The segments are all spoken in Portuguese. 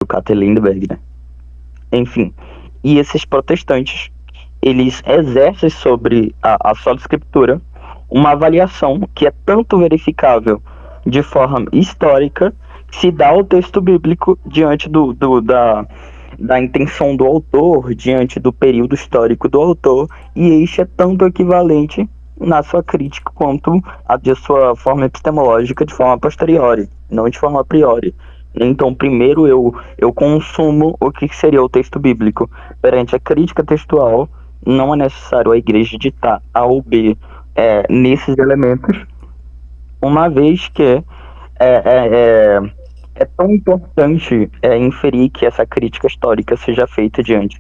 Cato Lindbergh, né? Enfim, e esses protestantes, eles exercem sobre a sola escritura uma avaliação que é tanto verificável de forma histórica, se dá ao texto bíblico diante da intenção do autor, diante do período histórico do autor, e este é tanto equivalente na sua crítica quanto a de sua forma epistemológica de forma posteriori, não de forma a priori. Então, primeiro eu consumo o que seria o texto bíblico perante a crítica textual. Não é necessário a igreja ditar A ou B nesses elementos, uma vez que é tão importante inferir que essa crítica histórica seja feita diante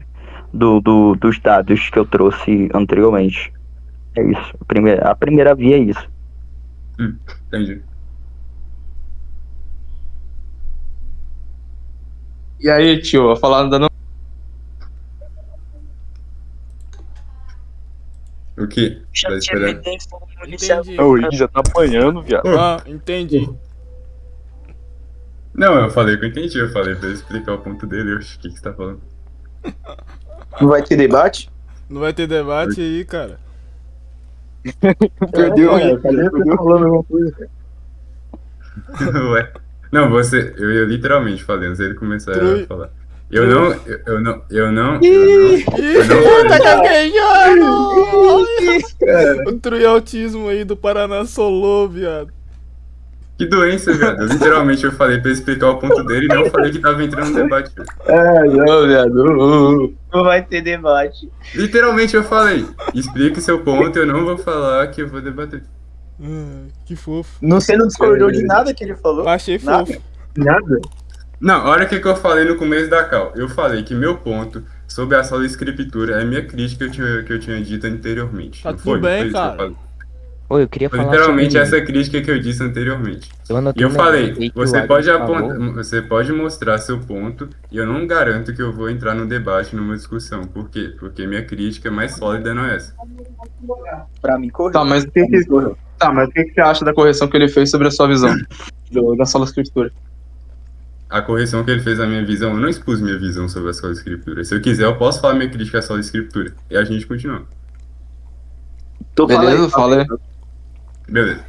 dos dados que eu trouxe anteriormente. É isso. A primeira via é isso. Entendi. E aí, tio, falando da não. O quê? Tá esperando? Entendi. O Ig já tá apanhando, viado. Ah, entendi. Não, eu falei que eu entendi, eu falei pra ele explicar o ponto dele. O que você tá falando? Não vai ter debate? Não vai ter debate aí, cara. Perdeu o Ig. Cadê você falando alguma coisa? Ué. Não, eu literalmente falei, antes ele começar a falar. Eu não Tá falei. gaguejando! O truiautismo aí do Paraná solou, viado. Que doença, viado. Literalmente eu falei pra ele explicar o ponto dele e não falei que tava entrando no debate. Não, viado. Não vai ter debate. Literalmente eu falei, explique seu ponto, eu não vou falar que eu vou debater. Que fofo. Você não discordou de nada que ele falou? Achei fofo. Nada? Não, olha o que eu falei no começo da call. Eu falei que meu ponto sobre a sola escritura é a minha crítica que eu tinha dito anteriormente. Tá Não tudo foi? bem, Foi isso que eu cara. falei. Oi, eu queria Foi falar literalmente sobre... essa crítica que eu disse anteriormente. Eu anotei E eu um falei, negócio aí que você o pode Agnes apontar, falou. você pode mostrar seu ponto e eu não garanto que eu vou entrar no debate, numa discussão. Por quê? Porque minha crítica mais sólida não é essa. Pra mim, correu. Tá, mas o que você acha da correção que ele fez sobre a sua visão da sola escritura? A correção que ele fez na minha visão, eu não expus minha visão sobre a sola escritura. Se eu quiser, eu posso falar minha crítica à sola escritura. E a gente continua. Beleza, fala aí. Beleza.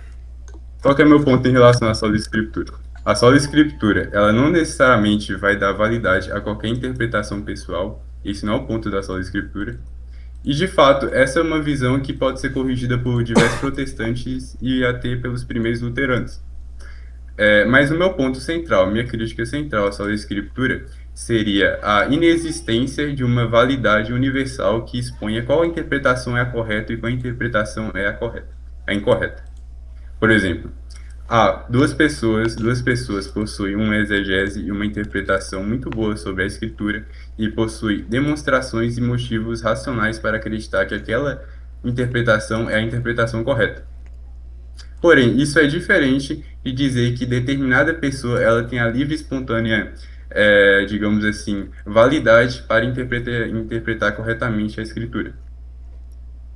Qual que é meu ponto em relação à sola escritura? A sola escritura, ela não necessariamente vai dar validade a qualquer interpretação pessoal. Esse não é o ponto da sola escritura. E, de fato, essa é uma visão que pode ser corrigida por diversos protestantes e até pelos primeiros luteranos. Mas o meu ponto central, minha crítica central à sola escritura, seria a inexistência de uma validade universal que exponha qual interpretação é a correta e qual interpretação é a incorreta. Por exemplo, duas pessoas possuem uma exegese e uma interpretação muito boa sobre a escritura e possuem demonstrações e motivos racionais para acreditar que aquela interpretação é a interpretação correta. Porém, isso é diferente de dizer que determinada pessoa ela tem a livre e espontânea, digamos assim, validade para interpretar corretamente a escritura.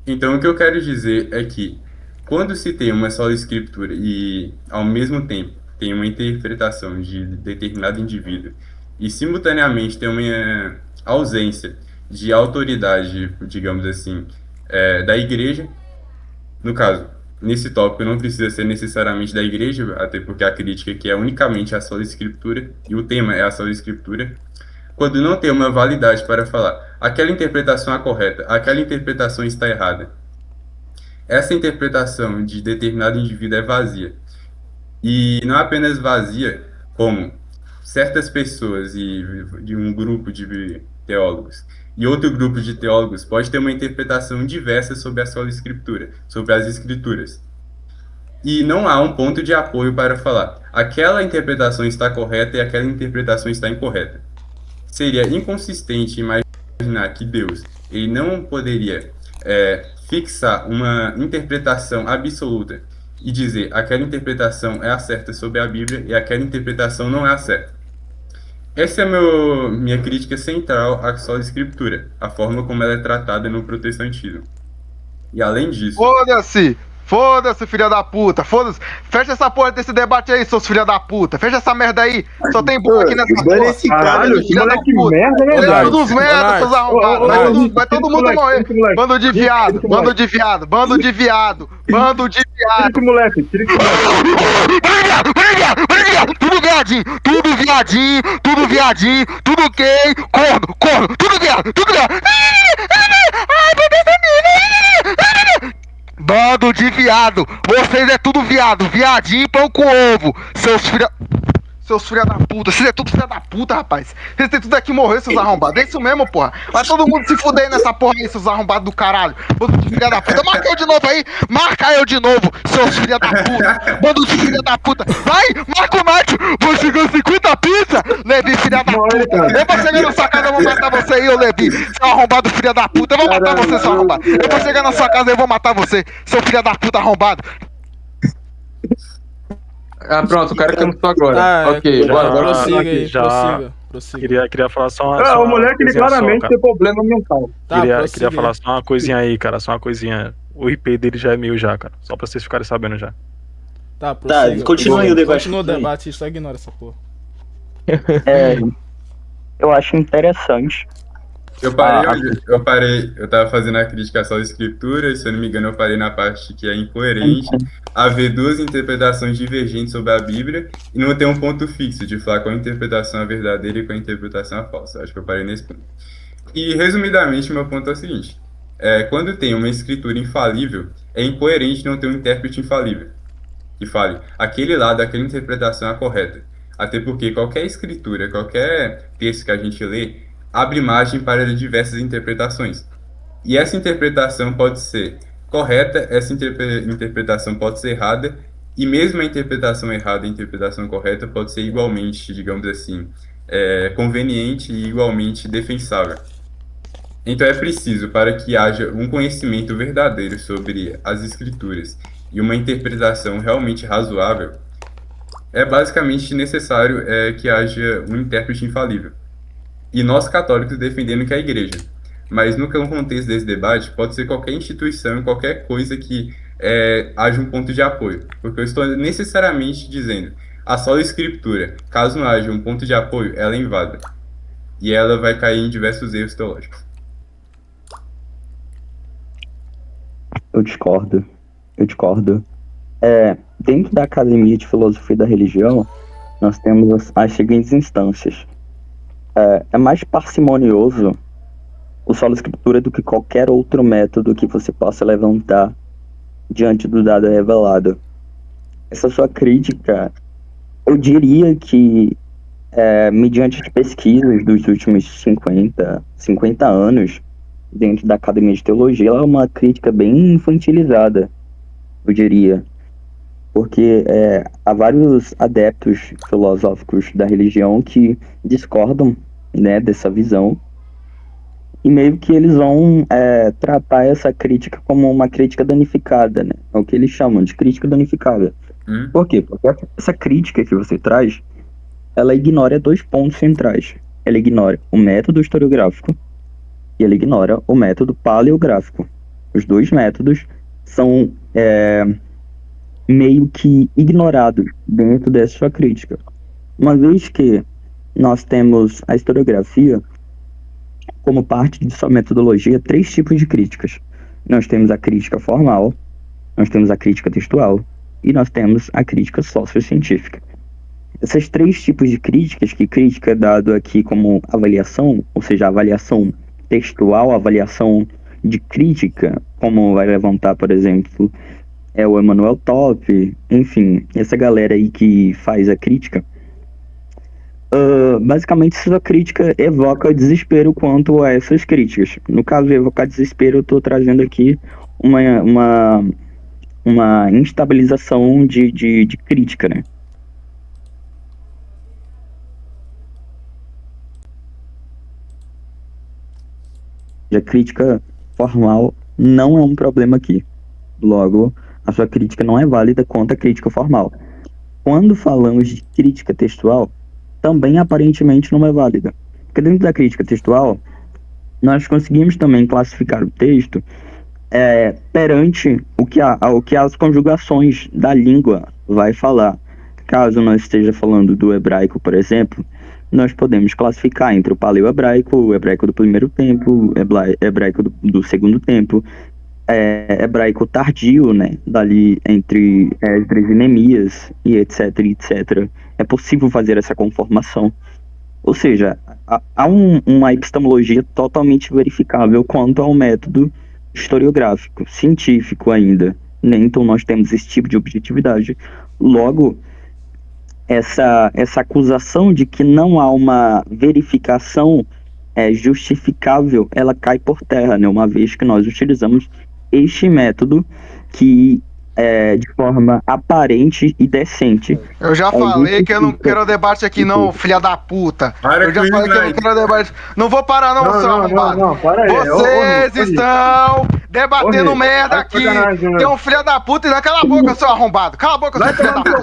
Então, o que eu quero dizer é que quando se tem uma sola escritura e, ao mesmo tempo, tem uma interpretação de determinado indivíduo e, simultaneamente, tem uma ausência de autoridade, digamos assim, da igreja, no caso, nesse tópico não precisa ser necessariamente da igreja, até porque a crítica aqui é unicamente a sola escritura e o tema é a sola escritura. Quando não tem uma validade para falar aquela interpretação é correta, aquela interpretação está errada, essa interpretação de determinado indivíduo é vazia. E não apenas vazia, como certas pessoas e de um grupo de teólogos e outro grupo de teólogos pode ter uma interpretação diversa sobre a sola escritura, sobre as escrituras. E não há um ponto de apoio para falar aquela interpretação está correta e aquela interpretação está incorreta. Seria inconsistente imaginar que Deus ele não poderia fixar uma interpretação absoluta e dizer aquela interpretação é a certa sobre a Bíblia e aquela interpretação não é a certa. Essa é minha crítica central à sola escritura, a forma como ela é tratada no protestantismo. E além disso... Foda-se! Foda-se, filha da puta. Foda-se. Fecha essa porra desse debate aí, seus filha da puta. Fecha essa merda aí. Só tem burro aqui nessa Mano, porra. esse cara, Caralho, que filha da moleque puta. merda, né, Vocês velho? todos merda, seus arrombados. Vai todo mundo morrer. Bando de viado, bando de viado, bando de viado, bando de Tira viado. esse moleque, tira esse moleque. Tudo viadinho, tudo viadinho, tudo viadinho, tudo gay, corno, tudo viado, tudo viado. Ai, bebê, bando de viado, vocês é tudo viado, viadinho, pão com ovo, seus filha da puta, vocês é tudo filha da puta, rapaz. Vocês têm tudo aqui morrer, seus arrombados. É isso mesmo, porra. Vai todo mundo se fuder nessa porra aí, seus arrombados do caralho. Bando de filha da puta. Marca eu de novo aí. Marca eu de novo, seus filha da puta. Bando de filha da puta. Vai, marca o Nath. Vou chegar 50 pizza. Levi, filha da puta. Eu vou chegar na sua casa, eu vou matar você aí, ô Levi. Seu arrombado, filha da puta. Eu vou matar você, seu arrombado. Eu vou chegar na sua casa e eu vou matar você, seu filha da puta arrombado. Ah, pronto, o cara cantou agora. Tá, Ok, bora. prossiga aí, já- prossiga. Queria falar só uma. Ah, só o uma moleque, ele coisinha só, claramente cara. tem problema mental. Tá, Queria prossiga. falar só uma coisinha aí, cara. Só uma coisinha. O IP dele já é 1000 já, cara. Só pra vocês ficarem sabendo já. Tá, prossiga. continua aí o debate. Continua o debate, só ignora essa porra. Eu acho interessante. Eu tava fazendo a crítica à sola escritura, e se eu não me engano, eu parei na parte que é incoerente haver duas interpretações divergentes sobre a Bíblia e não ter um ponto fixo de falar qual interpretação é verdadeira e qual interpretação é falsa. Acho que eu parei nesse ponto. E, resumidamente, meu ponto é o seguinte: quando tem uma escritura infalível, é incoerente não ter um intérprete infalível que fale aquele lado, aquela interpretação é a correta. Até porque qualquer escritura, qualquer texto que a gente lê, abre margem para diversas interpretações. E essa interpretação pode ser correta, essa interpretação pode ser errada, e mesmo a interpretação errada e a interpretação correta pode ser igualmente, digamos assim, conveniente e igualmente defensável. Então é preciso, para que haja um conhecimento verdadeiro sobre as escrituras e uma interpretação realmente razoável, é basicamente necessário que haja um intérprete infalível. E nós católicos defendendo que é a igreja. Mas no contexto desse debate, pode ser qualquer instituição, qualquer coisa que haja um ponto de apoio. Porque eu estou necessariamente dizendo, a sola escritura, caso não haja um ponto de apoio, ela é inválida. E ela vai cair em diversos erros teológicos. Eu discordo. Dentro da Academia de Filosofia da Religião, nós temos as seguintes instâncias. É mais parcimonioso o solo escritura do que qualquer outro método que você possa levantar diante do dado revelado. Essa sua crítica, eu diria que, mediante as pesquisas dos últimos 50 anos, dentro da Academia de Teologia, ela é uma crítica bem infantilizada, eu diria. Porque há vários adeptos filosóficos da religião que discordam, né, dessa visão, e meio que eles vão tratar essa crítica como uma crítica danificada, né? É o que eles chamam de crítica danificada. Por quê? Porque essa crítica que você traz, ela ignora dois pontos centrais. Ela ignora o método historiográfico e ela ignora o método paleográfico. Os dois métodos são meio que ignorados dentro dessa sua crítica. Uma vez que nós temos a historiografia como parte de sua metodologia, 3 tipos de críticas. Nós temos a crítica formal, nós temos a crítica textual e nós temos a crítica sociocientífica. Esses 3 tipos de críticas, que crítica é dado aqui como avaliação, ou seja, avaliação textual, avaliação de crítica, como vai levantar, por exemplo, o Emanuel Top, enfim, essa galera aí que faz a crítica, basicamente sua crítica evoca desespero quanto a essas críticas. No caso de evocar desespero, eu estou trazendo aqui uma instabilização de crítica, né? A crítica formal não é um problema aqui. Logo, a sua crítica não é válida quanto a crítica formal. Quando falamos de crítica textual, também aparentemente não é válida. Porque dentro da crítica textual, nós conseguimos também classificar o texto perante o que as conjugações da língua vai falar. Caso nós esteja falando do hebraico, por exemplo, nós podemos classificar entre o paleo-hebraico, o hebraico do primeiro tempo, hebraico do segundo tempo, hebraico tardio, né, dali entre Esdras e Neemias, e etc, etc. É possível fazer essa conformação. Ou seja, há uma epistemologia totalmente verificável quanto ao método historiográfico, científico ainda, né? Então nós temos esse tipo de objetividade. Logo, essa acusação de que não há uma verificação justificável, ela cai por terra, né? Uma vez que nós utilizamos este método que de forma aparente e decente. Eu já falei que eu não quero debate aqui não, filha da puta. Para Eu já com falei isso, que eu não Knight. quero debate. Não vou parar não, seu arrombado. Não, para aí. Vocês estão debatendo Rick, merda vai aqui. sacanagem, né? Tem um filho da puta e não cala a boca, seu arrombado. Cala a boca, seu filho da puta.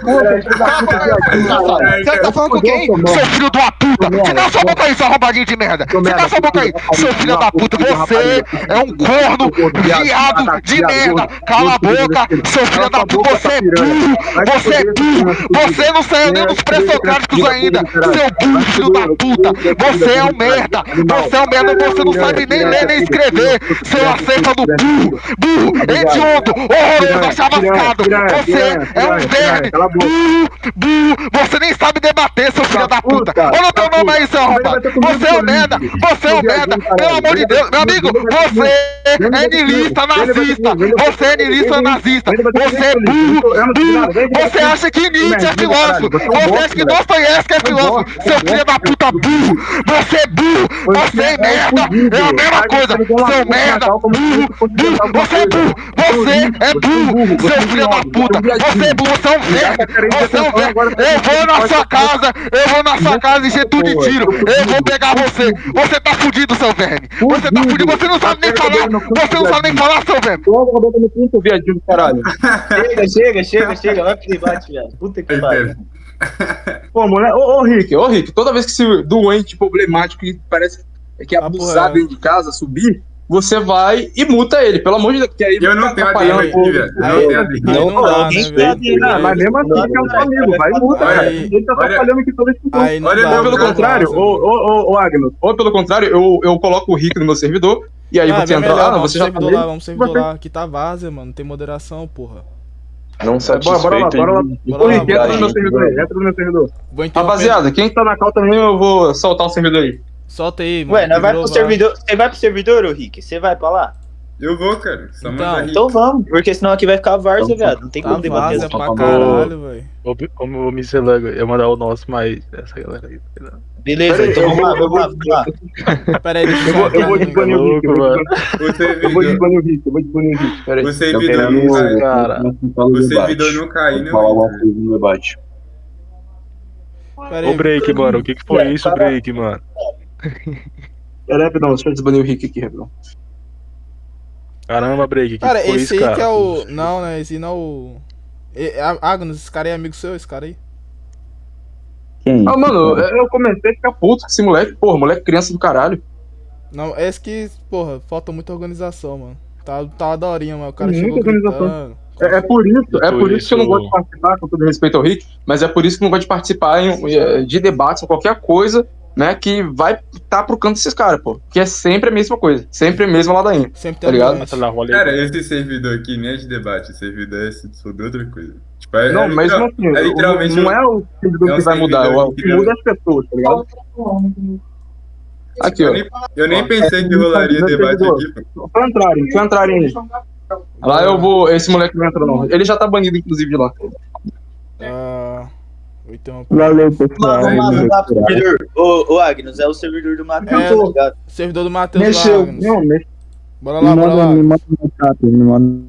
Cala a boca aí, seu desgraçado. Você tá falando com quem? Seu filho de uma puta. Se cala sua boca aí, seu arrombadinho de merda. Se cala sua boca aí, seu filho da puta. Você é um corno, viado de merda. Cala a boca, seu filho da puta. Você é burro. Você é burro. Você não saiu nem dos pré-socráticos ainda. Seu burro, filho da puta. Você é um merda. Você é um merda. Você não sabe nem ler nem escrever. Seu acéfalo burro. Burro, hediondo, horroroso, chavascado. Você é um verme. Burro. Você nem sabe debater, seu filho da puta. Olha o teu nome aí, seu arrombado. Você é um merda. Você é um merda. Pelo amor de Deus. Meu amigo, você é niilista nazista. Você é niilista nazista. Você é burro. Você acha que Nietzsche é filósofo? Você acha que Dostoiévski é filósofo? Seu filho da puta burro! Você é burro! Você é merda! É a mesma coisa! Seu merda! Burro! Você é burro! Você é burro! Seu filho da puta! Você é burro! Você é um verme! Você é um verme! Eu vou na sua casa! Eu vou na sua casa encher tudo de tiro! Eu vou pegar você! Você tá fudido, seu verme! Você tá fudido! Você não sabe nem falar! Você não sabe nem falar, seu verme! Viadinho do caralho. Chega, vai pro debate, viado. Puta que Aí, pariu. Pô, moleque, Rick, toda vez que esse doente problemático que parece que é abusado dentro de casa subir, você vai e multa ele, pelo amor de Deus, porque aí Eu não tenho ADM aqui, velho. Eu não tenho ADM. Aí não dá, né, velho? mas mesmo assim, que é um seu amigo, vai e multa, Aí- cara. Ele tá olha- falhando aqui toda discussão. Aí não Olha, dá, ou Ou pelo não contrário, dá, ô Agnes, ou pelo contrário, eu coloco o Rick no meu servidor, e aí você é entra melhor, lá, vamos você já tá servidor nele. lá, vamos servidor lá. Aqui tá várzea, mano. Não tem moderação, porra. Não Bora lá. Bora Ô lá, Rick, entra bora no meu lá. servidor aí, entra no meu servidor. Vou interromper. Rapaziada, quem tá na cal também, eu vou soltar o servidor aí. Solta aí, mano. Ué, nós vai Virou pro VAR. servidor. Você vai pro servidor, ô Rick? Você vai pra lá? Eu vou, cara. Só Então, manda aí. Então vamos, porque senão aqui vai ficar várzea, viado. Não tem Tá como debater várzea essa pra porra. caralho, velho. Como me Zelango, eu ia mandar o nosso, mas essa galera aí. Beleza, Peraí, então eu vamos lá, vou- vamos lá. Pera aí, deixa eu Eu vou desbanir o Rick, louco, mano. O eu vou servidor, desbanir o Rick, peraí. o servidor não cai. Cara, O servidor não cai, não. no debate. Pera ô aí. Break, mano, o que foi isso, Break, mano? Peraí, rapidão, deixa eu desbanir o Rick aqui, rapidão. Caramba, Break, Cara, que foi esse isso, aí cara? que é o. Não, né? Esse não é o. Agnes, esse cara aí é amigo seu, esse cara aí? Quem? Ah, mano, eu comecei a ficar puto com esse moleque, porra, moleque criança do caralho. Não, esse que, porra, falta muita organização, mano. Tá daorinha, mano. O cara Muita chegou organização. gritando. É por isso que eu não isso- gosto de participar, com todo respeito ao Rick, mas é por isso que eu não gosto de participar de debates ou qualquer coisa, né, que vai tá pro canto desses caras, pô. Que é sempre a mesma coisa, sempre a mesma ladainha. Sempre Tá tem ligado? Essa lá, rolê. Cara, esse servidor aqui nem é de debate, esse servidor é sobre outra coisa. Tipo, é, Não, é mas literal- assim, é literalmente não é o servidor é um que vai mudar, servidor o que que muda é as pessoas, tá ligado? Aqui, ó. Eu nem pensei que rolaria debate aqui, pô. Só entrarem aí. Lá eu vou. Esse moleque não entra, não. Ele já tá banido, inclusive, de lá. Vou interromper. Valeu, pessoal. Vamos lá pro servidor. Ô, Agnes, é o servidor do Matheus, É. tá ligado? Servidor do Matheus Mexeu. lá, Agnes. Não, mexeu. Bora lá, bora lá. Me manda no chat, me manda.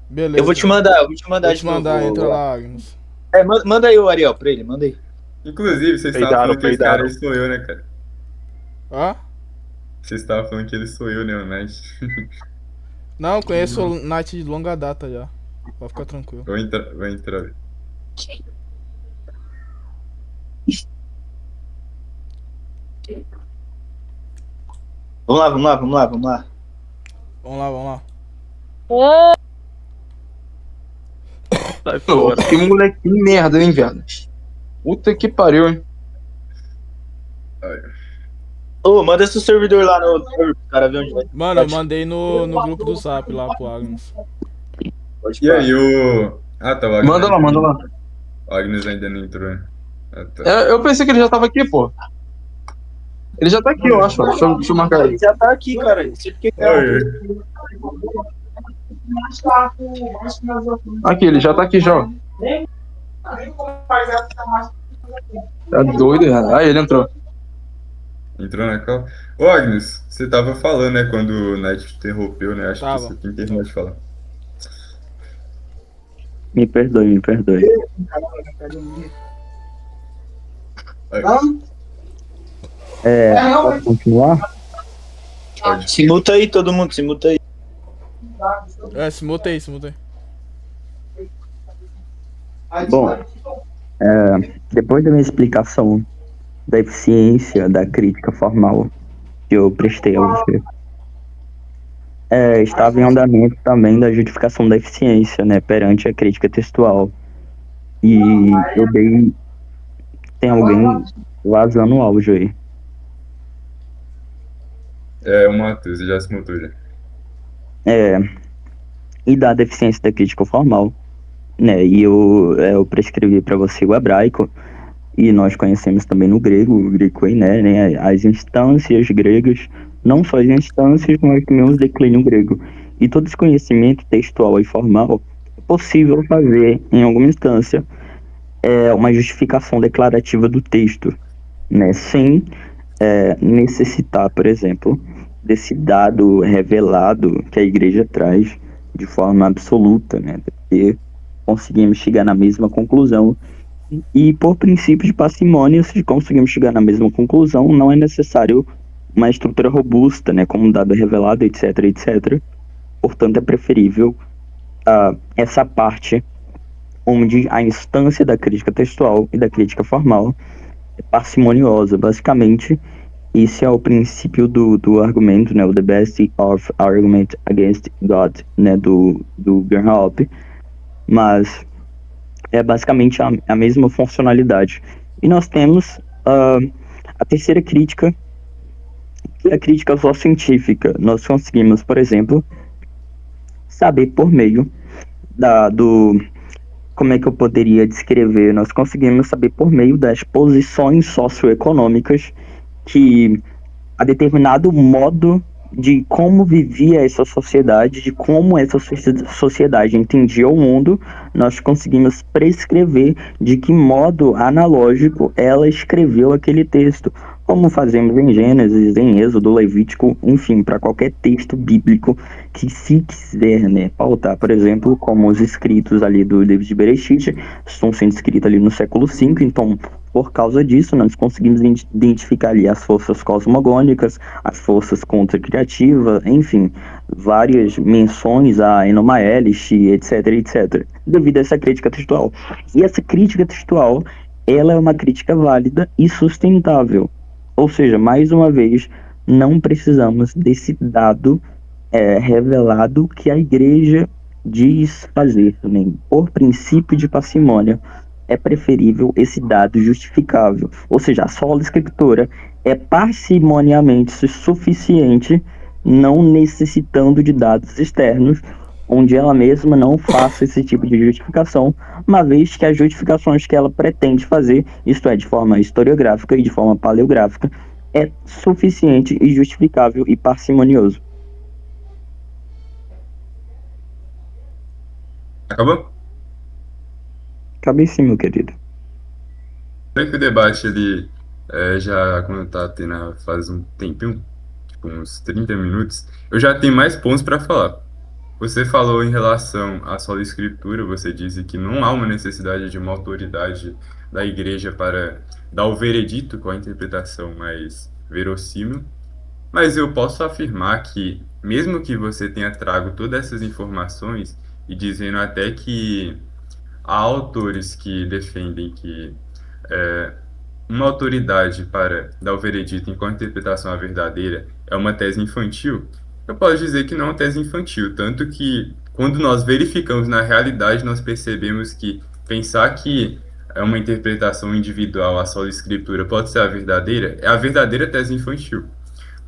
Beleza. Eu vou te mandar Vou te de mandar, novo. entra lá, Agnes. É, manda aí o Ariel pra ele, manda aí. Inclusive, vocês estavam Peidaram, falando que esse peidaram. cara aí sou eu, né, cara? Hã? Vocês estavam falando que ele sou eu, né, o Knight? Não, conheço o Knight de longa data já. Pode ficar tranquilo. Vou entrar. Vamos lá. Vamos lá. Sai Pô, fora. que moleque de merda, hein, velho? Puta que pariu, hein? Ô, manda seu servidor lá no server, pro cara ver onde vai. Mano, eu mandei no grupo do Zap lá pro Agnes. Pode E pá. aí, o. Ah, tá, o Agnes Manda lá, ainda manda não- lá. O Agnes ainda não entrou, né? Ah, tá. Eu pensei que ele já tava aqui, pô. Ele já tá aqui, eu acho. Ó. Deixa eu marcar Ele ele. já tá aqui, cara. Não sei porque Oi. Aqui, ele já tá aqui já, ó. Tá doido, já. Aí, ele entrou. Entrou na call? Ô, Agnes, você tava falando, né, quando o Night te interrompeu, né? Acho que Tava. você tem que terminar de falar. Me perdoe, me perdoe. Posso continuar? Pode. Se muta aí, todo mundo, se muta aí. Se mutei, se mutei. Bom, depois da minha explicação da eficiência da crítica formal que eu prestei a você, estava em andamento também da justificação da eficiência, né, perante a crítica textual. E eu dei. Tem alguém vazando o áudio aí. É, o Matheus, ele já se mutou já. E da deficiência da crítica formal, né? E eu prescrevi para você o hebraico, e nós conhecemos também no grego, o grego Koiné, né? As instâncias gregas, não só as instâncias, mas também os declínios grego. E todo esse conhecimento textual e formal é possível fazer, em alguma instância, uma justificação declarativa do texto, né? Sem necessitar, por exemplo, desse dado revelado que a igreja traz de forma absoluta, né? Porque conseguimos chegar na mesma conclusão. E por princípio de parcimônia, se conseguimos chegar na mesma conclusão, não é necessário uma estrutura robusta, né? Como um dado revelado, etc, etc. Portanto, é preferível essa parte onde a instância da crítica textual e da crítica formal é parcimoniosa, basicamente. Esse é o princípio do argumento, né? O The Best of Argument Against God, né? Do Gernhop. Mas é basicamente a mesma funcionalidade. E nós temos a terceira crítica, que é a crítica científica. Nós conseguimos, por exemplo, saber por meio do... Como é que eu poderia descrever? Nós conseguimos saber por meio das posições socioeconômicas que a determinado modo de como vivia essa sociedade, de como essa sociedade entendia o mundo, nós conseguimos prescrever de que modo analógico ela escreveu aquele texto, como fazemos em Gênesis, em Êxodo, Levítico, enfim, para qualquer texto bíblico que se quiser, né, pautar, por exemplo, como os escritos ali do livro de Bereshit estão sendo escritos ali no século V, então por causa disso, nós conseguimos identificar ali as forças cosmogônicas, as forças contra-criativas, enfim, várias menções a Enoma Elish, etc, etc, devido a essa crítica textual. E essa crítica textual, ela é uma crítica válida e sustentável. Ou seja, mais uma vez, não precisamos desse dado revelado que a igreja diz fazer, né? Por princípio de parcimônia, é preferível esse dado justificável. Ou seja, a sola escritura é parcimoniamente suficiente, não necessitando de dados externos, onde ela mesma não faça esse tipo de justificação, uma vez que as justificações que ela pretende fazer, isto é, de forma historiográfica e de forma paleográfica, é suficiente e justificável e parcimonioso. Acabou? Cabe sim, meu querido. Sei que o debate, ele já, quando tá tendo faz um tempinho, tipo uns 30 minutos, eu já tenho mais pontos para falar. Você falou em relação à sola escritura, você disse que não há uma necessidade de uma autoridade da igreja para dar o veredito com a interpretação mais verossímil, mas eu posso afirmar que, mesmo que você tenha trago todas essas informações e dizendo até que há autores que defendem que uma autoridade para dar o veredito enquanto a interpretação é verdadeira é uma tese infantil, Eu posso dizer que não é uma tese infantil, tanto que quando nós verificamos na realidade, nós percebemos que pensar que é uma interpretação individual a sola escritura pode ser a verdadeira, é a verdadeira tese infantil.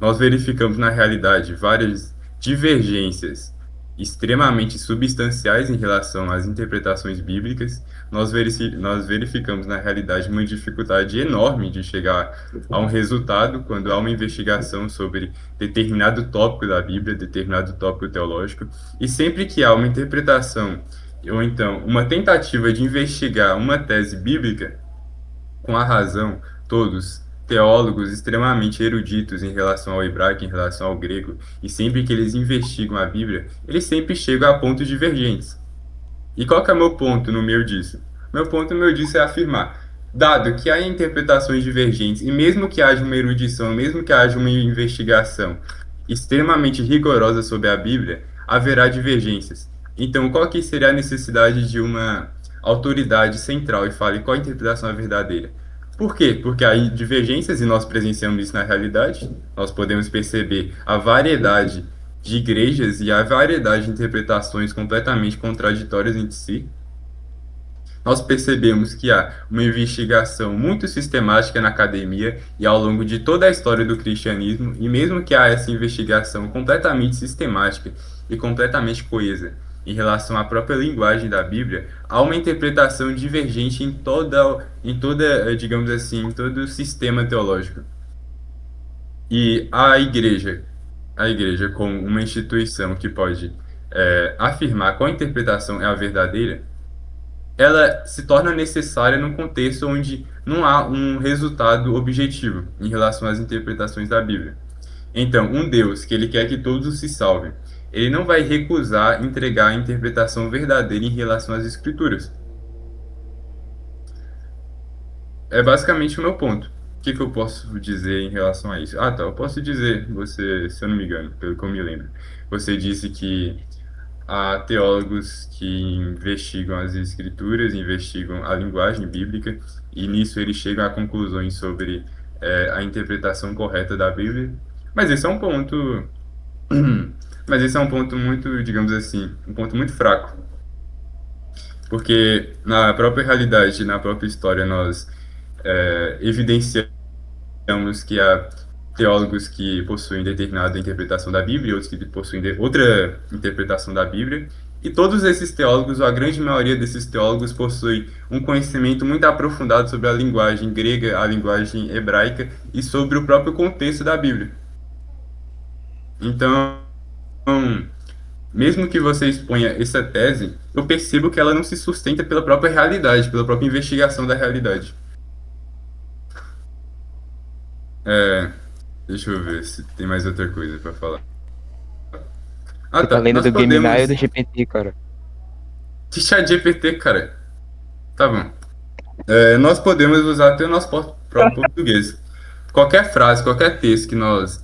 Nós verificamos na realidade várias divergências extremamente substanciais em relação às interpretações bíblicas. Nós verificamos na realidade uma dificuldade enorme de chegar a um resultado quando há uma investigação sobre determinado tópico da Bíblia, determinado tópico teológico, e sempre que há uma interpretação ou então uma tentativa de investigar uma tese bíblica, com a razão, todos teólogos extremamente eruditos em relação ao hebraico, em relação ao grego, e sempre que eles investigam a Bíblia, eles sempre chegam a pontos divergentes. E qual que é o meu ponto no meio disso? Meu ponto no meio disso é afirmar, dado que há interpretações divergentes, e mesmo que haja uma erudição, mesmo que haja uma investigação extremamente rigorosa sobre a Bíblia, haverá divergências. Então, qual que seria a necessidade de uma autoridade central e fale qual a interpretação é verdadeira? Por quê? Porque há divergências e nós presenciamos isso na realidade. Nós podemos perceber a variedade de igrejas e a variedade de interpretações completamente contraditórias entre si. Nós percebemos que há uma investigação muito sistemática na academia e ao longo de toda a história do cristianismo, e mesmo que há essa investigação completamente sistemática e completamente coesa em relação à própria linguagem da Bíblia, há uma interpretação divergente em toda, digamos assim, em todo o sistema teológico. E a igreja como uma instituição que pode afirmar qual interpretação é a verdadeira, ela se torna necessária num contexto onde não há um resultado objetivo em relação às interpretações da Bíblia. Então, um Deus que ele quer que todos se salvem, ele não vai recusar entregar a interpretação verdadeira em relação às Escrituras. É basicamente o meu ponto. O que eu posso dizer em relação a isso? Ah, tá, eu posso dizer, se eu não me engano, pelo que eu me lembro, você disse que há teólogos que investigam as escrituras, investigam a linguagem bíblica, e nisso eles chegam a conclusões sobre a interpretação correta da Bíblia. Mas esse é um ponto, mas esse é um ponto muito, digamos assim, um ponto muito fraco, porque na própria realidade, na própria história, nós evidenciamos que há teólogos que possuem determinada interpretação da Bíblia e outros que possuem outra interpretação da Bíblia. E todos esses teólogos, ou a grande maioria desses teólogos, possuem um conhecimento muito aprofundado sobre a linguagem grega, a linguagem hebraica e sobre o próprio contexto da Bíblia. Então, mesmo que você exponha essa tese, eu percebo que ela não se sustenta pela própria realidade, pela própria investigação da realidade. Deixa eu ver se tem mais outra coisa pra falar. Ah, Você tá lendo nós do podemos... Gemini ou do GPT, cara? Que chat GPT, cara? Tá bom. Nós podemos usar até o nosso próprio português. Qualquer frase, qualquer texto que nós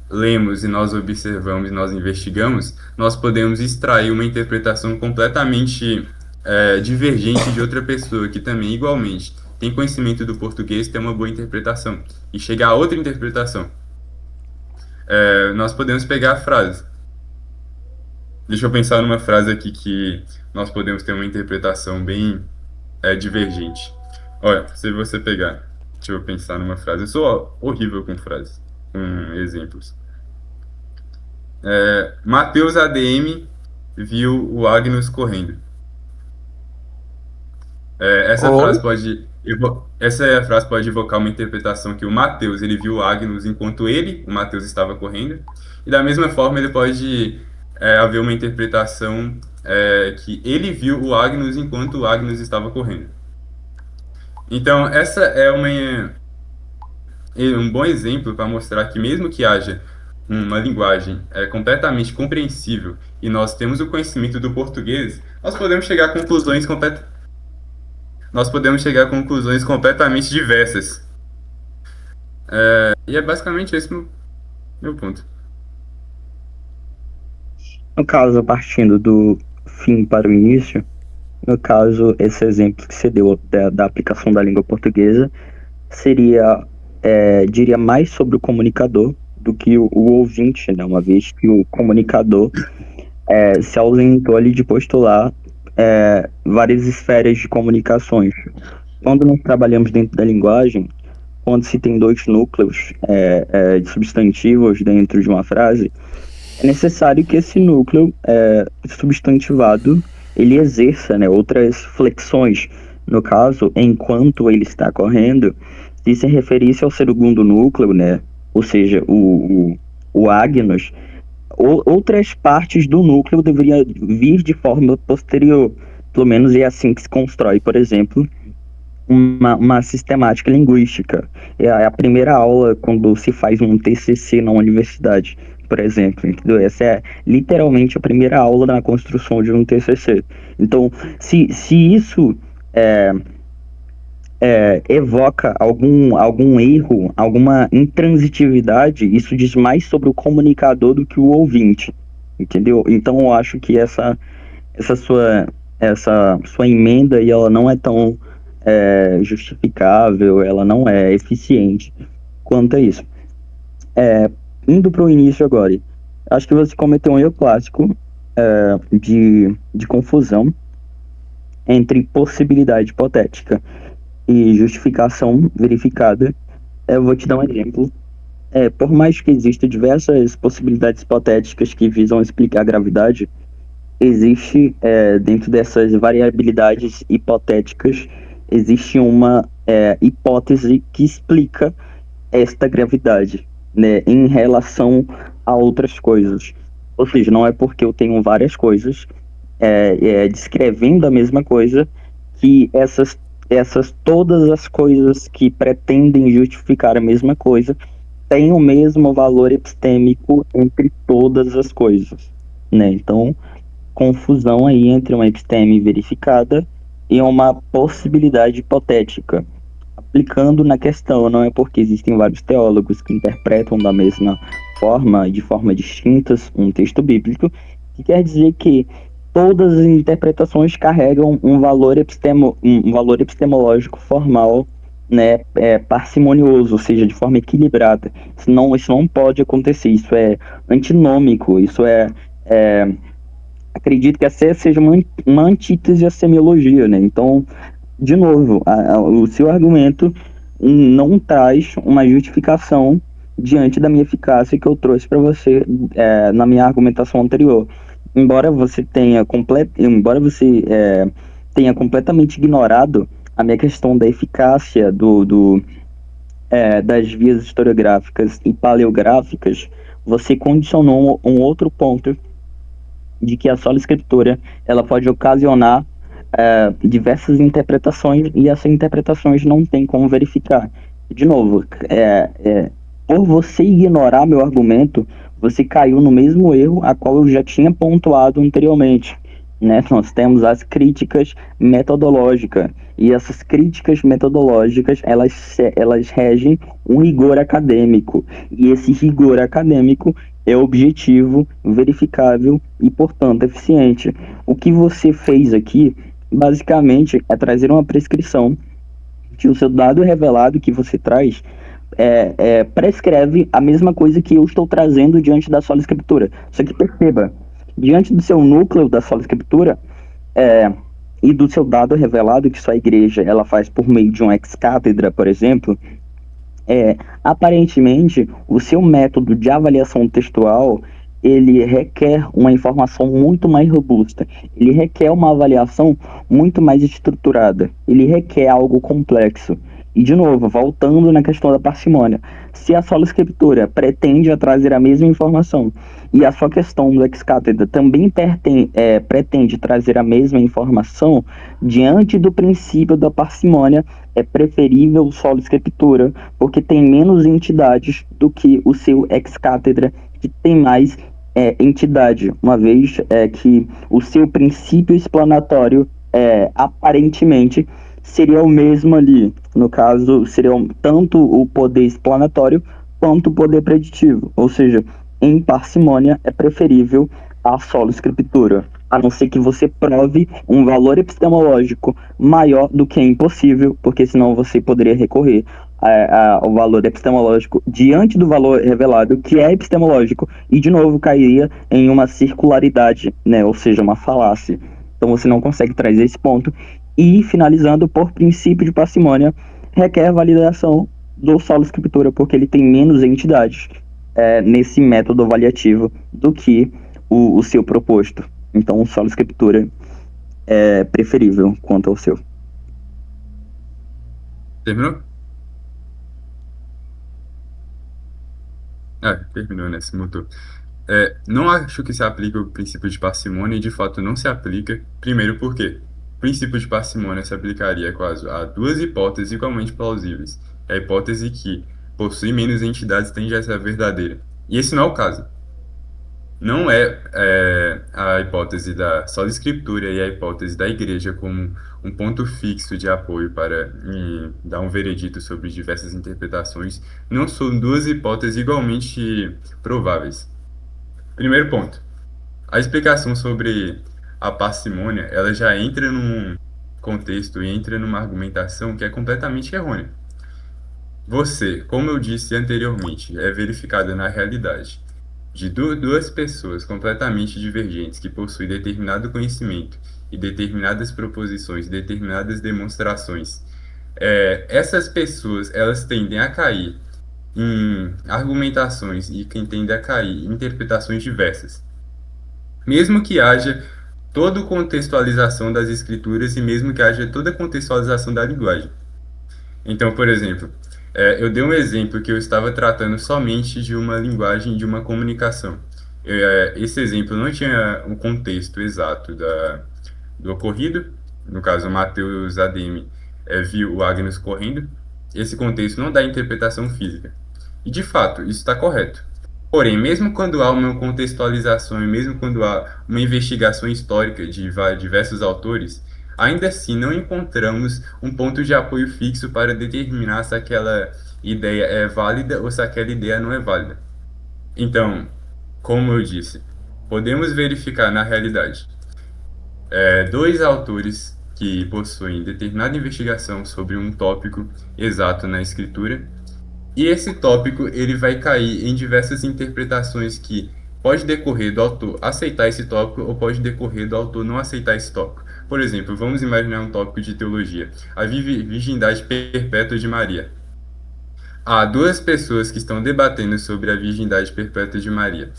lemos e nós observamos e nós investigamos, nós podemos extrair uma interpretação completamente divergente de outra pessoa que também, igualmente, tem conhecimento do português, tem uma boa interpretação, e chegar a outra interpretação. Nós podemos pegar a frase. Deixa eu pensar numa frase aqui que nós podemos ter uma interpretação bem divergente. Olha, se você pegar, deixa eu pensar numa frase. Eu sou horrível com frases, com exemplos. Mateus ADM viu o Agnus correndo. Essa frase pode evocar uma interpretação que o Mateus ele viu o Agnus enquanto o Mateus estava correndo, e da mesma forma ele pode haver uma interpretação que ele viu o Agnus enquanto o Agnus estava correndo. Então essa é um bom exemplo para mostrar que mesmo que haja uma linguagem completamente compreensível e nós temos o conhecimento do português, nós podemos chegar a conclusões completamente diversas. E é basicamente esse meu ponto. No caso, partindo do fim para o início, no caso, esse exemplo que você deu da aplicação da língua portuguesa seria, diria mais sobre o comunicador do que o ouvinte, né? Uma vez que o comunicador se ausentou ali de postular várias esferas de comunicações. Quando nós trabalhamos dentro da linguagem, quando se tem dois núcleos de substantivos dentro de uma frase, é necessário que esse núcleo substantivado ele exerça, né, outras flexões. No caso, enquanto ele está correndo, se se referisse ao segundo núcleo, né, ou seja, o ágnos, outras partes do núcleo deveriam vir de forma posterior. Pelo menos é assim que se constrói, por exemplo, uma sistemática linguística. É a primeira aula quando se faz um TCC na universidade, por exemplo, entendeu? Essa é literalmente a primeira aula na construção de um TCC. Então, se isso evoca algum erro, alguma intransitividade, isso diz mais sobre o comunicador do que o ouvinte, entendeu? Então, eu acho que essa sua emenda aí, ela não é tão justificável, ela não é eficiente quanto a isso. Indo para o início agora, acho que você cometeu um erro clássico de confusão entre possibilidade hipotética e justificação verificada. Eu vou te dar um exemplo. Por mais que existam diversas possibilidades hipotéticas que visam explicar a gravidade, existe, dentro dessas variabilidades hipotéticas, existe uma hipótese que explica esta gravidade, né, em relação a outras coisas. Ou seja, não é porque eu tenho várias coisas descrevendo a mesma coisa que todas as coisas que pretendem justificar a mesma coisa têm o mesmo valor epistêmico entre todas as coisas, né? Então, confusão aí entre uma episteme verificada e uma possibilidade hipotética. Aplicando na questão, não é porque existem vários teólogos que interpretam da mesma forma, de forma distintas, um texto bíblico, que quer dizer que todas as interpretações carregam um valor epistemológico formal, né, parcimonioso, ou seja, de forma equilibrada. Isso não pode acontecer, isso é antinômico, isso acredito que essa seja uma antítese à semiologia, né? Então, de novo, o seu argumento não traz uma justificação diante da minha eficácia que eu trouxe para você na minha argumentação anterior. Embora você tenha completamente ignorado a minha questão da eficácia das vias historiográficas e paleográficas, você condicionou um outro ponto de que a sola escritura ela pode ocasionar diversas interpretações e essas interpretações não tem como verificar. De novo, por você ignorar meu argumento, você caiu no mesmo erro a qual eu já tinha pontuado anteriormente, né? Nós temos as críticas metodológicas e essas críticas metodológicas elas regem um rigor acadêmico e esse rigor acadêmico é objetivo, verificável e, portanto, eficiente. O que você fez aqui, basicamente, é trazer uma prescrição que o seu dado revelado que você traz prescreve a mesma coisa que eu estou trazendo diante da sola escritura. Só que perceba, diante do seu núcleo da sola escritura e do seu dado revelado que sua igreja ela faz por meio de um ex-cátedra, por exemplo, aparentemente o seu método de avaliação textual ele requer uma informação muito mais robusta, ele requer uma avaliação muito mais estruturada, ele requer algo complexo. E, de novo, voltando na questão da parcimônia, se a sola escritura pretende trazer a mesma informação e a sua questão do ex-cátedra também pretende trazer a mesma informação, diante do princípio da parcimônia, é preferível sola escritura, porque tem menos entidades do que o seu ex-cátedra, que tem mais entidade, uma vez que o seu princípio explanatório aparentemente seria o mesmo ali. No caso, seria tanto o poder explanatório quanto o poder preditivo. Ou seja, em parcimônia é preferível a sola escritura, a não ser que você prove um valor epistemológico maior do que é impossível, porque senão você poderia recorrer o valor epistemológico diante do valor revelado, que é epistemológico, e de novo cairia em uma circularidade, né, ou seja, uma falácia. Então você não consegue trazer esse ponto. E, finalizando, por princípio de parcimônia, requer validação do solo escritura, porque ele tem menos entidades nesse método avaliativo do que o seu proposto. Então, o solo escritura é preferível quanto ao seu. Terminou? Terminou, né? Se mutou. Não acho que se aplica o princípio de parcimônia e, de fato, não se aplica. Primeiro, por quê? O princípio de parcimônia se aplicaria quase a duas hipóteses igualmente plausíveis. A hipótese que possui menos entidades tende a ser a verdadeira. E esse não é o caso. Não é a hipótese da sola escritura e a hipótese da igreja como um ponto fixo de apoio para dar um veredito sobre diversas interpretações. Não são duas hipóteses igualmente prováveis. Primeiro ponto. A explicação sobre a parcimônia, ela já entra num contexto e entra numa argumentação que é completamente errônea. Você, como eu disse anteriormente, é verificada na realidade de duas pessoas completamente divergentes que possuem determinado conhecimento e determinadas proposições, determinadas demonstrações. Essas pessoas, elas tendem a cair em argumentações e quem tende a cair em interpretações diversas. Mesmo que haja toda contextualização das escrituras e mesmo que haja toda contextualização da linguagem. Então, por exemplo, eu dei um exemplo que eu estava tratando somente de uma linguagem, de uma comunicação. Esse exemplo não tinha um contexto exato do ocorrido. No caso, o Matheus ADM viu o Agnus correndo. Esse contexto não dá interpretação física. E, de fato, isso está correto. Porém, mesmo quando há uma contextualização e mesmo quando há uma investigação histórica de diversos autores, ainda assim não encontramos um ponto de apoio fixo para determinar se aquela ideia é válida ou se aquela ideia não é válida. Então, como eu disse, podemos verificar na realidade dois autores que possuem determinada investigação sobre um tópico exato na escritura. E esse tópico ele vai cair em diversas interpretações que pode decorrer do autor aceitar esse tópico ou pode decorrer do autor não aceitar esse tópico. Por exemplo, vamos imaginar um tópico de teologia, a virgindade perpétua de Maria. Há duas pessoas que estão debatendo sobre a virgindade perpétua de Maria.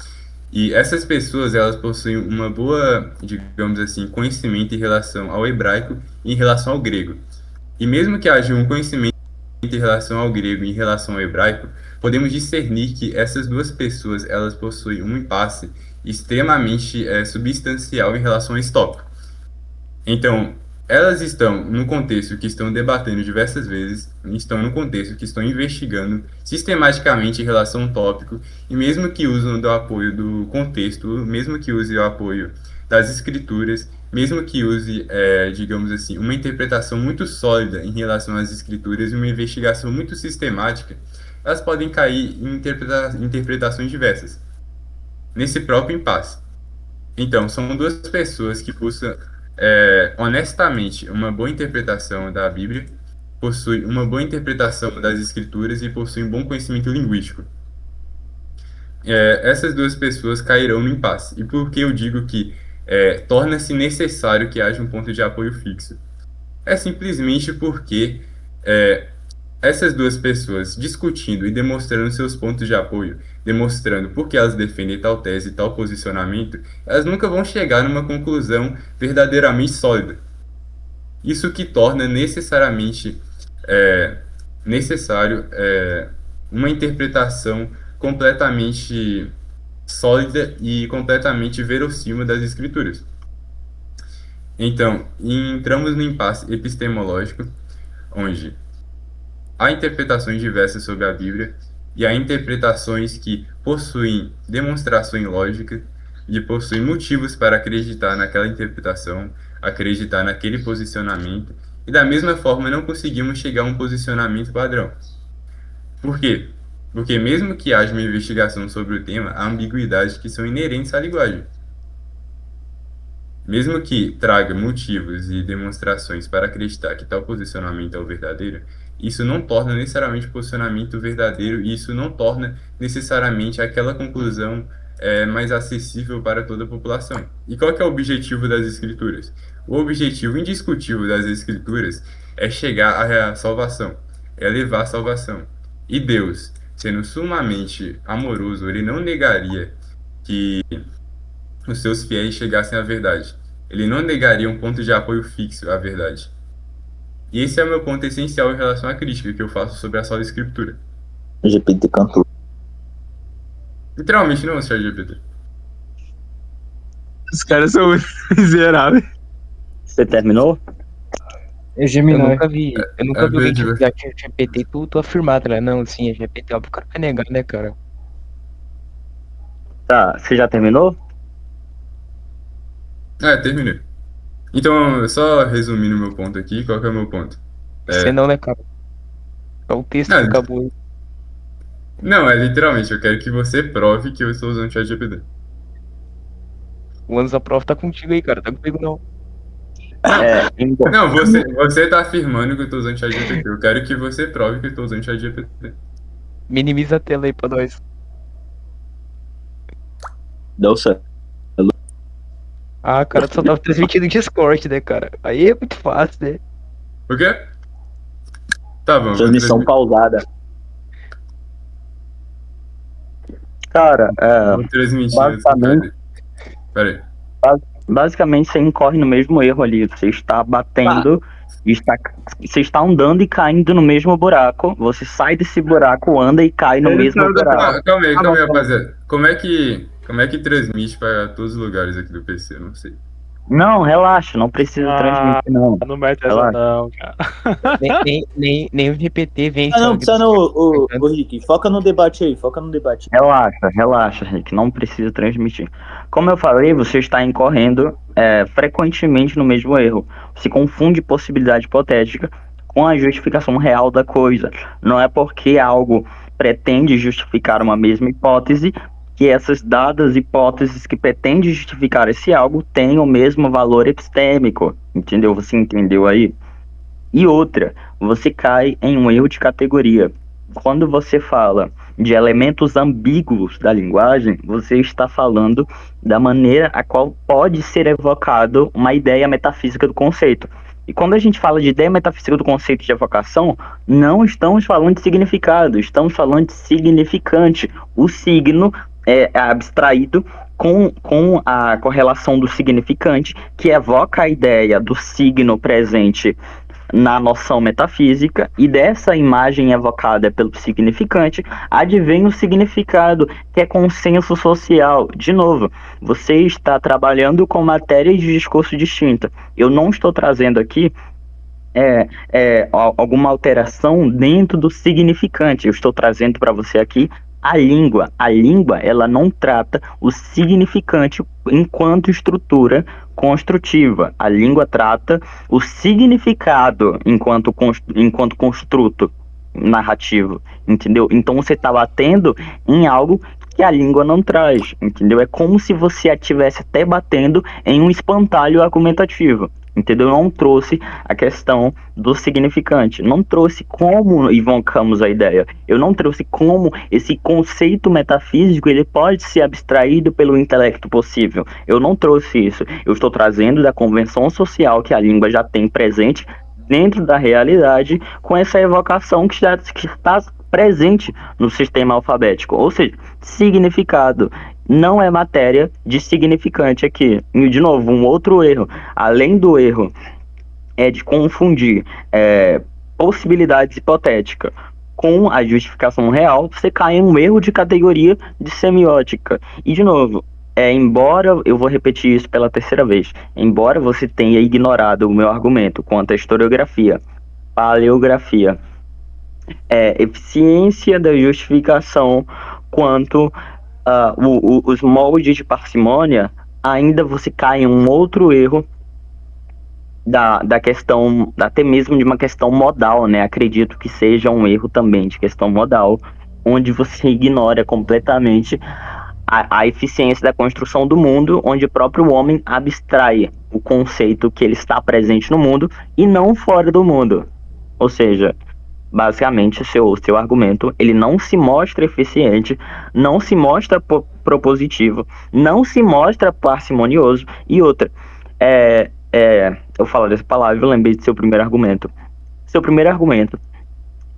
E essas pessoas, elas possuem uma boa, digamos assim, conhecimento em relação ao hebraico e em relação ao grego. E mesmo que haja um conhecimento em relação ao grego e em relação ao hebraico, podemos discernir que essas duas pessoas elas possuem um impasse extremamente substancial em relação a esse tópico. Então, elas estão no contexto que estão debatendo diversas vezes, estão no contexto que estão investigando sistematicamente em relação a um tópico, e mesmo que usem do apoio do contexto, mesmo que use o apoio das escrituras, mesmo que use, digamos assim, uma interpretação muito sólida em relação às escrituras e uma investigação muito sistemática, elas podem cair em interpretações diversas, nesse próprio impasse. Então, são duas pessoas que buscam honestamente uma boa interpretação da Bíblia, possuem uma boa interpretação das escrituras e possuem um bom conhecimento linguístico. Essas duas pessoas cairão no impasse. E por que eu digo que torna-se necessário que haja um ponto de apoio fixo? É simplesmente porque essas duas pessoas discutindo e demonstrando seus pontos de apoio, demonstrando por que elas defendem tal tese e tal posicionamento, elas nunca vão chegar numa conclusão verdadeiramente sólida. Isso que torna necessariamente necessário uma interpretação completamente sólida e completamente verossímil das escrituras. Então, entramos no impasse epistemológico, onde há interpretações diversas sobre a Bíblia e há interpretações que possuem demonstração lógica e possuem motivos para acreditar naquela interpretação, acreditar naquele posicionamento, e da mesma forma não conseguimos chegar a um posicionamento padrão. Por quê? Porque mesmo que haja uma investigação sobre o tema, há ambiguidades que são inerentes à linguagem. Mesmo que traga motivos e demonstrações para acreditar que tal posicionamento é o verdadeiro, isso não torna necessariamente o posicionamento verdadeiro e isso não torna necessariamente aquela conclusão mais acessível para toda a população. E qual que é o objetivo das escrituras? O objetivo indiscutível das escrituras é chegar à salvação, é levar a salvação. E Deus, sendo sumamente amoroso, ele não negaria que os seus fiéis chegassem à verdade. Ele não negaria um ponto de apoio fixo à verdade. E esse é o meu ponto essencial em relação à crítica que eu faço sobre a sola escritura. GPT cantor. Literalmente não, Sr. GPT. Os caras são muito miseráveis. Você terminou? Eu Gemini. nunca vi alguém que Verdade. já tinha GPT tu afirmado, né? Não, sim, é GPT, óbvio que o cara vai negar, né, cara? Tá, você já terminou? Terminei. Então, só resumindo meu ponto aqui, qual que é o meu ponto? Você não, né, cara? Só o texto Não, que acabou aí. Não, literalmente, eu quero que você prove que eu estou usando o ChatGPT. O ânus da prova tá contigo aí, cara. Tá comigo não. Então, Não, você tá afirmando que eu estou usando o ChatGPT. Eu quero que você prove que eu estou usando o ChatGPT. Minimiza a tela aí pra nós. deu certo. Ah, cara, tu só tava transmitindo em Discord, né, cara? Aí é muito fácil, né? O quê? Tá bom, vou Transmissão pausada. Cara, vou transmitir. basicamente- Peraí. basicamente você incorre no mesmo erro ali. Você está batendo, você está andando e caindo no mesmo buraco. Você sai desse buraco, anda e cai no mesmo buraco. Calma aí, rapaziada. Como é que transmite para todos os lugares aqui do PC? Eu não sei. Não, relaxa, não precisa transmitir, não. Não mete essa Relaxa. não, cara. Nem o GPT vem. Ah, não, precisa não, ô Rick. Foca no debate aí, foca no debate. Relaxa, Rick, não precisa transmitir. Como eu falei, você está incorrendo frequentemente no mesmo erro. Você confunde possibilidade hipotética com a justificação real da coisa. Não é porque algo pretende justificar uma mesma hipótese que essas dadas hipóteses que pretendem justificar esse algo têm o mesmo valor epistêmico. Entendeu? Você entendeu aí? E outra, você cai em um erro de categoria. Quando você fala de elementos ambíguos da linguagem, você está falando da maneira a qual pode ser evocado uma ideia metafísica do conceito. E quando a gente fala de ideia metafísica do conceito de evocação, não estamos falando de significado, estamos falando de significante. O signo é abstraído com a correlação do significante, que evoca a ideia do signo presente na noção metafísica, e dessa imagem evocada pelo significante advém o significado, que é consenso social. De novo, você está trabalhando com matérias de discurso distinta. Eu não estou trazendo aqui alguma alteração dentro do significante. Eu estou trazendo para você aqui a língua. A língua, ela não trata o significante enquanto estrutura construtiva. A língua trata o significado enquanto construto narrativo, entendeu? Então você está batendo em algo que a língua não traz, entendeu? É como se você estivesse até batendo em um espantalho argumentativo, entendeu? Não trouxe a questão do significante, não trouxe como invocamos a ideia, eu não trouxe como esse conceito metafísico ele pode ser abstraído pelo intelecto possível. Eu não trouxe isso, eu estou trazendo da convenção social que a língua já tem presente dentro da realidade, com essa evocação que está presente no sistema alfabético, ou seja, significado não é matéria de significante aqui. E, de novo, um outro erro, além do erro de confundir possibilidades hipotéticas com a justificação real, você cai em um erro de categoria de semiótica. E, de novo, embora, eu vou repetir isso pela terceira vez, embora você tenha ignorado o meu argumento quanto à historiografia, paleografia, eficiência da justificação quanto os moldes de parcimônia, ainda você cai em um outro erro da questão, até mesmo de uma questão modal, né? Acredito que seja um erro também de questão modal, onde você ignora completamente a eficiência da construção do mundo, onde o próprio homem abstrai o conceito que ele está presente no mundo e não fora do mundo. Ou seja, Basicamente, seu argumento, ele não se mostra eficiente, não se mostra propositivo, não se mostra parcimonioso. E outra, eu falo dessa palavra, eu lembrei do seu primeiro argumento. Seu primeiro argumento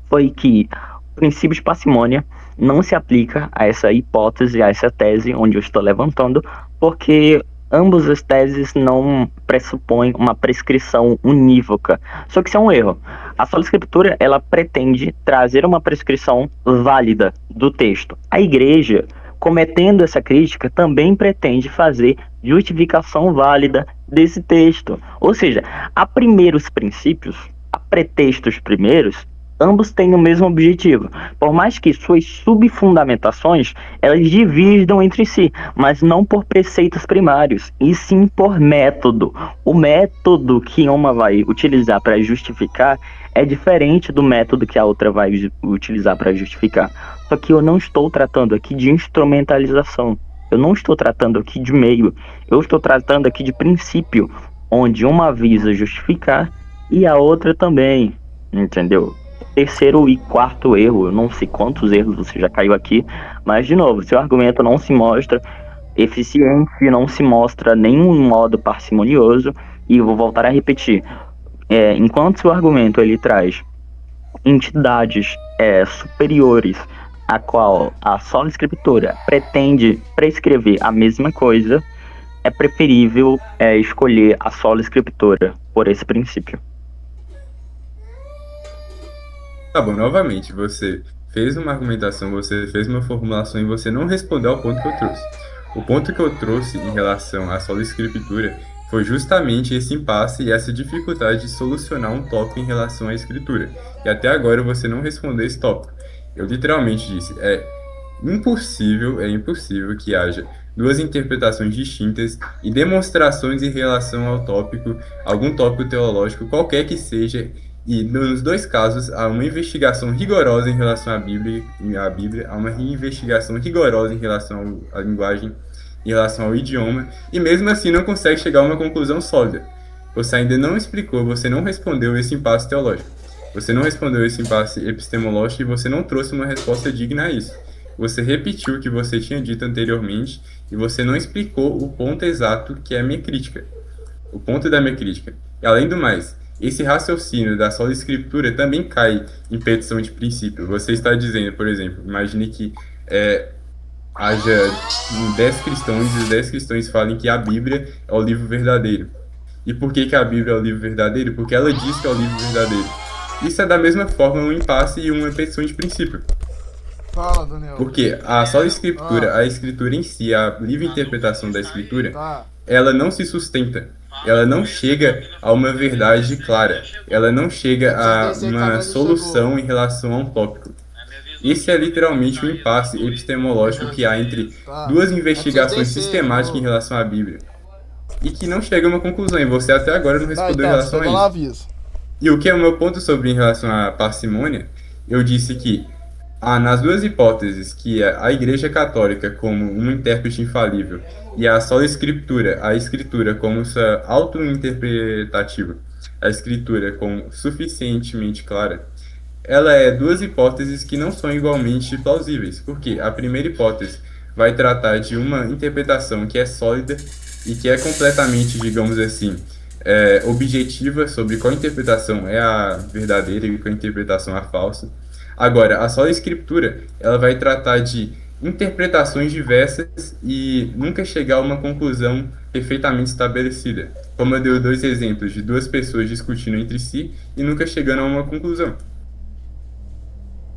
foi que o princípio de parcimônia não se aplica a essa hipótese, a essa tese onde eu estou levantando, porque ambas as teses não pressupõem uma prescrição unívoca. Só que isso é um erro. A sola escritura, ela pretende trazer uma prescrição válida do texto. A igreja, cometendo essa crítica, também pretende fazer justificação válida desse texto. Ou seja, a primeiros princípios, a pretextos primeiros, ambos têm o mesmo objetivo. Por mais que suas subfundamentações, elas dividam entre si, mas não por preceitos primários, e sim por método. O método que uma vai utilizar para justificar é diferente do método que a outra vai utilizar para justificar. Só que eu não estou tratando aqui de instrumentalização. Eu não estou tratando aqui de meio. Eu estou tratando aqui de princípio, onde uma visa justificar e a outra também. Entendeu? Terceiro e quarto erro, eu não sei quantos erros você já caiu aqui, mas de novo, seu argumento não se mostra eficiente, não se mostra nenhum modo parcimonioso, e eu vou voltar a repetir, enquanto seu argumento ele traz entidades superiores a qual a sola escritura pretende prescrever a mesma coisa, é preferível escolher a sola escritura por esse princípio. Tá bom, novamente, você fez uma argumentação, você fez uma formulação e você não respondeu ao ponto que eu trouxe. O ponto que eu trouxe em relação à sola escritura foi justamente esse impasse e essa dificuldade de solucionar um tópico em relação à escritura. E até agora você não respondeu esse tópico. Eu literalmente disse, é impossível que haja duas interpretações distintas e demonstrações em relação ao tópico, algum tópico teológico, qualquer que seja. E nos dois casos, há uma investigação rigorosa em relação à Bíblia, há uma investigação rigorosa em relação à linguagem, em relação ao idioma, e mesmo assim não consegue chegar a uma conclusão sólida. Você ainda não explicou, você não respondeu esse impasse teológico. Você não respondeu esse impasse epistemológico e você não trouxe uma resposta digna a isso. Você repetiu o que você tinha dito anteriormente e você não explicou o ponto exato que é a minha crítica. O ponto da minha crítica. E além do mais, esse raciocínio da sola escritura também cai em petição de princípio. Você está dizendo, por exemplo, imagine que haja 10 cristãos e os 10 cristãos falem que a Bíblia é o livro verdadeiro. E por que a Bíblia é o livro verdadeiro? Porque ela diz que é o livro verdadeiro. Isso é da mesma forma um impasse e uma petição de princípio. Fala, Daniel. Porque a sola escritura, a escritura em si, a livre interpretação da escritura, ela não se sustenta. Ela não chega a uma verdade clara. Ela não chega a uma solução em relação a um tópico. Esse é literalmente o impasse epistemológico que há entre duas investigações sistemáticas em relação à Bíblia. E que não chega a uma conclusão. E você até agora não respondeu em relação a isso. E o que é o meu ponto sobre em relação à parcimônia? Eu disse que nas duas hipóteses, que é a Igreja Católica como uma intérprete infalível e a sola escritura, a escritura como essa auto-interpretativa, a escritura como suficientemente clara, ela é duas hipóteses que não são igualmente plausíveis, porque a primeira hipótese vai tratar de uma interpretação que é sólida e que é completamente, digamos assim, objetiva sobre qual interpretação é a verdadeira e qual interpretação é a falsa. Agora, a sola escritura, ela vai tratar de interpretações diversas e nunca chegar a uma conclusão perfeitamente estabelecida. Como eu dei dois exemplos de duas pessoas discutindo entre si e nunca chegando a uma conclusão.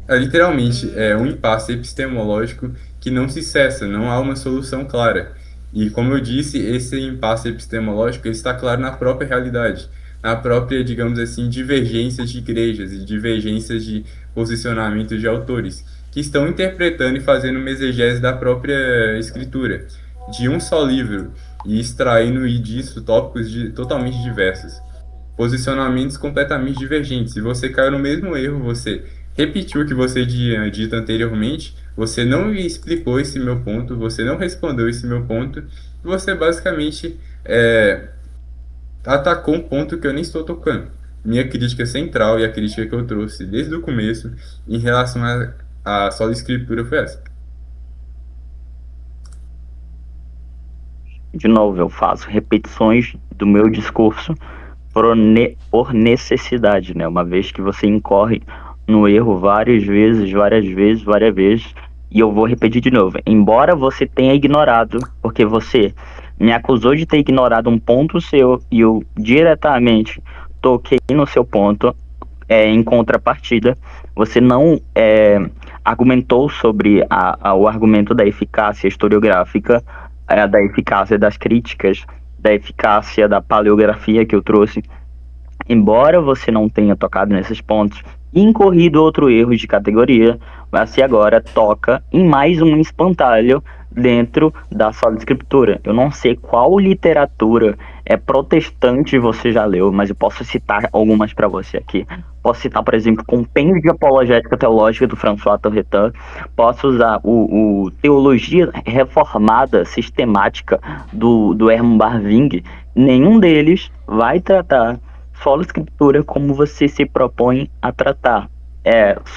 Literalmente, é um impasse epistemológico que não se cessa, não há uma solução clara. E como eu disse, esse impasse epistemológico está claro na própria realidade, na própria, digamos assim, divergências de igrejas e divergências de posicionamento de autores, que estão interpretando e fazendo uma exegese da própria escritura, de um só livro, e extraindo disso tópicos totalmente diversos. Posicionamentos completamente divergentes. E você caiu no mesmo erro, você repetiu o que você tinha dito anteriormente, você não explicou esse meu ponto, você não respondeu esse meu ponto, e você basicamente atacou um ponto que eu nem estou tocando. minha crítica central e a crítica que eu trouxe desde o começo em relação à sola escritura foi essa. De novo, eu faço repetições do meu discurso por necessidade, né? Uma vez que você incorre no erro várias vezes, e eu vou repetir de novo. Embora você tenha ignorado, porque você me acusou de ter ignorado um ponto seu e eu diretamente toquei no seu ponto, em contrapartida, você não argumentou sobre o argumento da eficácia historiográfica, da eficácia das críticas, da eficácia da paleografia que eu trouxe. Embora você não tenha tocado nesses pontos e incorrido outro erro de categoria, você agora toca em mais um espantalho dentro da Sagrada Escritura. Eu não sei qual literatura protestante você já leu, mas eu posso citar algumas para você aqui. Posso citar, por exemplo, Compêndio de Apologética Teológica do François Torretin. Posso usar o Teologia Reformada Sistemática do Hermann Bavinck. Nenhum deles vai tratar Sola Escritura como você se propõe a tratar.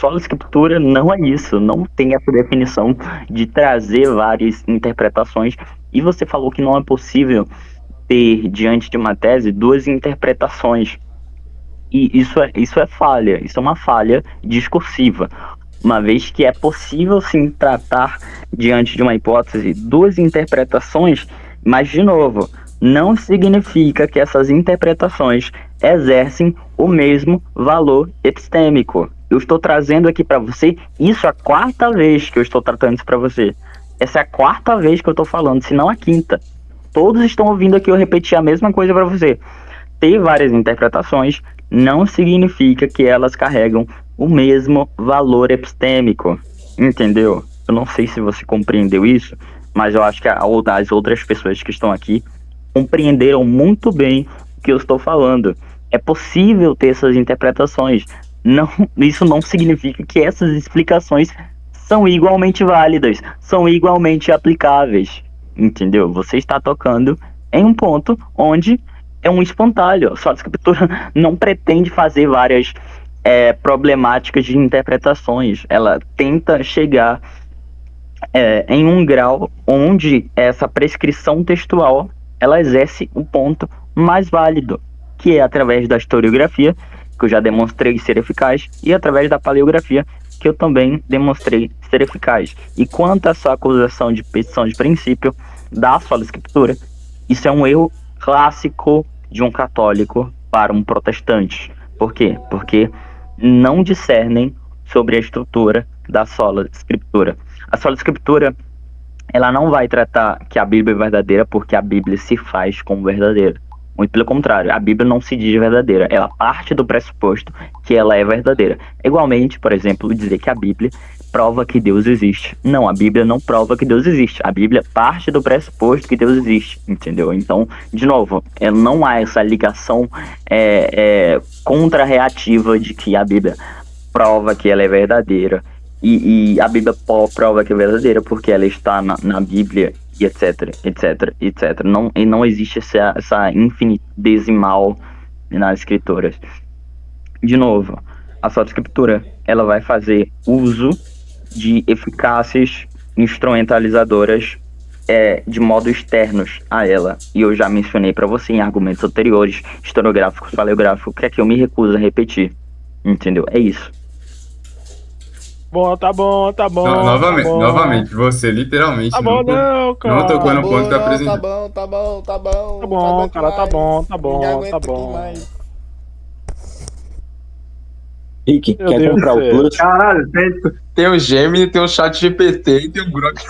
Sola Escritura não é isso, não tem essa definição de trazer várias interpretações, e você falou que não é possível ter, diante de uma tese, duas interpretações, e isso é falha, isso é uma falha discursiva, uma vez que é possível sim tratar, diante de uma hipótese, duas interpretações, mas de novo, não significa que essas interpretações exercem o mesmo valor epistêmico. Eu estou trazendo aqui para você, isso é a quarta vez que eu estou tratando isso para você. Essa é a quarta vez que eu estou falando, se não a quinta. Todos estão ouvindo aqui eu repetir a mesma coisa para você. Ter várias interpretações não significa que elas carregam o mesmo valor epistêmico. Entendeu? Eu não sei se você compreendeu isso, mas eu acho que as outras pessoas que estão aqui compreenderam muito bem o que eu estou falando. É possível ter essas interpretações. Não, isso não significa que essas explicações são igualmente válidas, são igualmente aplicáveis. Entendeu? Você está tocando em um ponto onde é um espantalho. Só a Escritura não pretende fazer várias problemáticas de interpretações. Ela tenta chegar em um grau onde essa prescrição textual ela exerce um ponto mais válido, que é através da historiografia, que eu já demonstrei ser eficaz, e através da paleografia, que eu também demonstrei ser eficaz. E quanto a essa acusação de petição de princípio da Sola Escritura, isso é um erro clássico de um católico para um protestante. Por quê? Porque não discernem sobre a estrutura da Sola Escritura. A Sola Escritura ela não vai tratar que a Bíblia é verdadeira porque a Bíblia se faz como verdadeira. Muito pelo contrário, a Bíblia não se diz verdadeira, ela parte do pressuposto que ela é verdadeira. Igualmente, por exemplo, dizer que a Bíblia prova que Deus existe. Não, a Bíblia não prova que Deus existe. A Bíblia parte do pressuposto que Deus existe, entendeu? Então, de novo, não há essa ligação contra-reativa de que a Bíblia prova que ela é verdadeira. E a Bíblia prova que é verdadeira porque ela está na Bíblia, e etc. Não existe essa infinitesimal nas escrituras. De novo, a Sagrada Escritura ela vai fazer uso de eficácias instrumentalizadoras de modo externos a ela. E eu já mencionei para você em argumentos anteriores, historiográficos, paleográficos, que é que eu me recuso a repetir. Entendeu? É isso. Tá bom. Novamente, você literalmente tá bom, não, cara. Não tocou no ponto que apresentou. Tá bom. Tá bom, cara, tá bom. Rick, Meu quer Deus comprar do o céu. Plus? Caralho, tem o Gemini, tem o Chat GPT e tem o Grok.